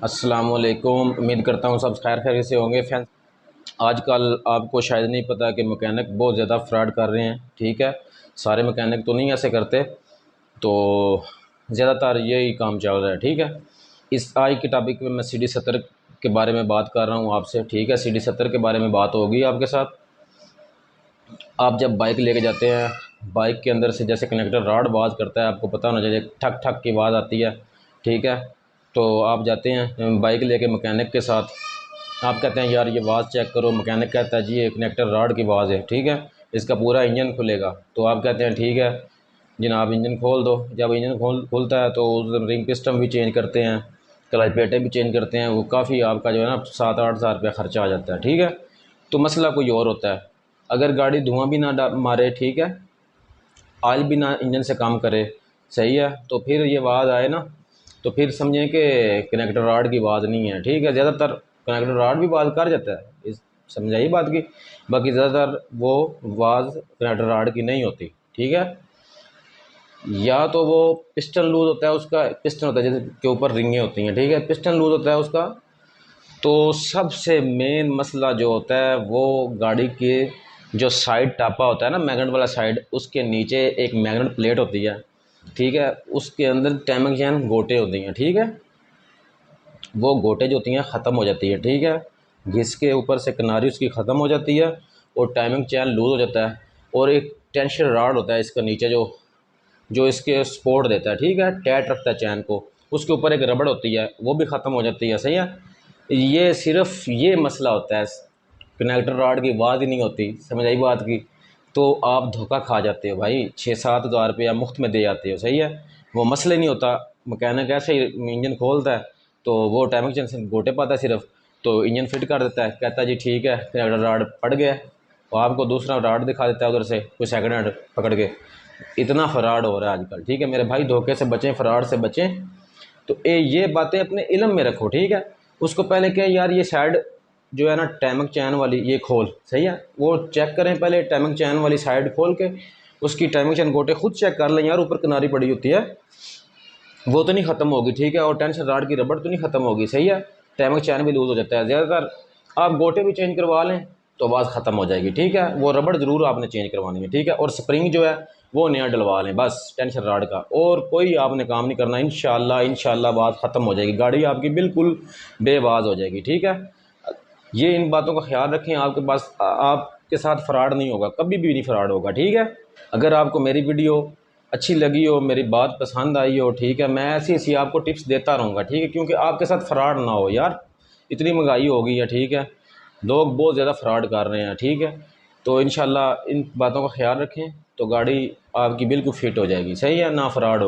अस्सलामुअलैकुम। उम्मीद करता हूँ सब खैर खैरियत से होंगे फ्रेंड्स। आजकल आपको शायद नहीं पता कि मैकेनिक बहुत ज़्यादा फ्रॉड कर रहे हैं। ठीक है, सारे मैकेनिक तो नहीं ऐसे करते, तो ज़्यादातर यही काम चल रहा है। ठीक है, इस आज के टॉपिक में मैं CD70 के बारे में बात कर रहा हूँ आपसे। ठीक है, CD70 के बारे में बात होगी आपके साथ। आप जब बाइक लेके जाते हैं, बाइक के अंदर से जैसे कनेक्टर रॉड आवाज़ करता है, आपको पता होना चाहिए, ठक ठक की आवाज़ आती है। ठीक है, तो आप जाते हैं बाइक लेके मैकेनिक के साथ, आप कहते हैं यार ये आवाज़ चेक करो। मैकेनिक कहता है जी ये कनेक्टर रॉड की आवाज़ है। ठीक है, इसका पूरा इंजन खुलेगा। तो आप कहते हैं ठीक है जनाब, इंजन खोल दो। जब इंजन खुलता है तो उस रिंग पिस्टन भी चेंज करते हैं, क्लच प्लेटें भी चेंज करते हैं। वो काफ़ी आपका जो है ना 7-8 हज़ार रुपया ख़र्चा आ जाता है। ठीक है, तो मसला कोई और होता है। अगर गाड़ी धुआं भी ना मारे, ठीक है, ऑयल भी ना इंजन से काम करे, सही है, तो फिर ये आवाज़ आए ना, तो फिर समझें कि कनेक्टर रॉड की आवाज़ नहीं है। ठीक है, ज़्यादातर कनेक्टर रॉड भी आवाज़ कर जाता है, इस समझाइए बात की। बाकी ज़्यादातर वो आवाज़ कनेक्टर रॉड की नहीं होती। ठीक है, या तो वो पिस्टन लूज़ होता है, उसका पिस्टन होता है जैसे के ऊपर रिंगें होती हैं। ठीक है, पिस्टन लूज़ होता है उसका। तो सबसे मेन मसला जो होता है वो गाड़ी के जो साइड टापा होता है ना, मैग्नेट वाला साइड, उसके नीचे एक मैग्नेट प्लेट होती है। ठीक है, उसके अंदर टाइमिंग चैन गोटे होती हैं। ठीक है, वो गोटे जो होती हैं ख़त्म हो जाती है। ठीक है, घिस के ऊपर से किनारी उसकी ख़त्म हो जाती है और टाइमिंग चैन लूज़ हो जाता है। और एक टेंशन रॉड होता है इसका नीचे जो जो इसके सपोर्ट देता है। ठीक है, टाइट रखता है चैन को। उसके ऊपर एक रबड़ होती है, वो भी ख़त्म हो जाती है। सही है, ये सिर्फ ये मसला होता है, कनेक्टर रॉड की आवाज़ ही नहीं होती। समझ आई बात की? तो आप धोखा खा जाते हो भाई, 6-7 हज़ार रुपया मुफ्त में दे जाते हो। सही है, वो मसले नहीं होता। मैकेनिक ऐसे ही इंजन खोलता है तो वो टाइमिंग चेन से गोटे पाता है सिर्फ, तो इंजन फिट कर देता है, कहता है जी ठीक है कनेक्टर रॉड पड़ गया, और आपको दूसरा रॉड दिखा देता है उधर से कोई सेकंड हैंड पकड़ के। इतना फ़्रॉड हो रहा है आजकल। ठीक है मेरे भाई, धोखे से बचें, फ़्रॉड से बचें। तो ये बातें अपने इल्म में रखो। ठीक है, उसको पहले क्या यार, ये साइड जो है ना टाइमिंग चैन वाली, ये खोल, सही है, वो चेक करें पहले। टाइमिंग चैन वाली साइड खोल के उसकी टाइमिंग चैन गोटे खुद चेक कर लें यार, ऊपर किनारी पड़ी होती है वो तो नहीं ख़त्म होगी। ठीक है, और टेंशन रॉड की रबड़ तो नहीं ख़त्म होगी। सही है, टाइमिंग चैन भी लूज़ हो जाता है। ज़्यादातर आप गोटे भी चेंज करवा लें तो आवाज़ ख़त्म हो जाएगी। ठीक है, वो रबड़ ज़रूर आपने चेंज करवानी है। ठीक है, और स्प्रिंग जो है वो नया डलवा लें, बस टेंशन रॉड का, और कोई आपने काम नहीं करना। इंशाल्लाह आवाज़ ख़त्म हो जाएगी, गाड़ी आपकी बिल्कुल बेआवाज़ हो जाएगी। ठीक है, ये इन बातों का ख्याल रखें, आपके पास आपके साथ फ़्रॉड नहीं होगा, कभी भी नहीं फ़्रॉड होगा। ठीक है, अगर आपको मेरी वीडियो अच्छी लगी हो, मेरी बात पसंद आई हो, ठीक है, मैं ऐसी ऐसी आपको टिप्स देता रहूँगा। ठीक है, क्योंकि आपके साथ फ़्रॉड ना हो यार, इतनी महंगाई हो गई है। ठीक है, लोग बहुत ज़्यादा फ़्रॉड कर रहे हैं। ठीक है, तो इंशाल्लाह इन बातों का ख्याल रखें तो गाड़ी आपकी बिल्कुल फ़िट हो जाएगी। सही है ना, फ़्रॉड हो।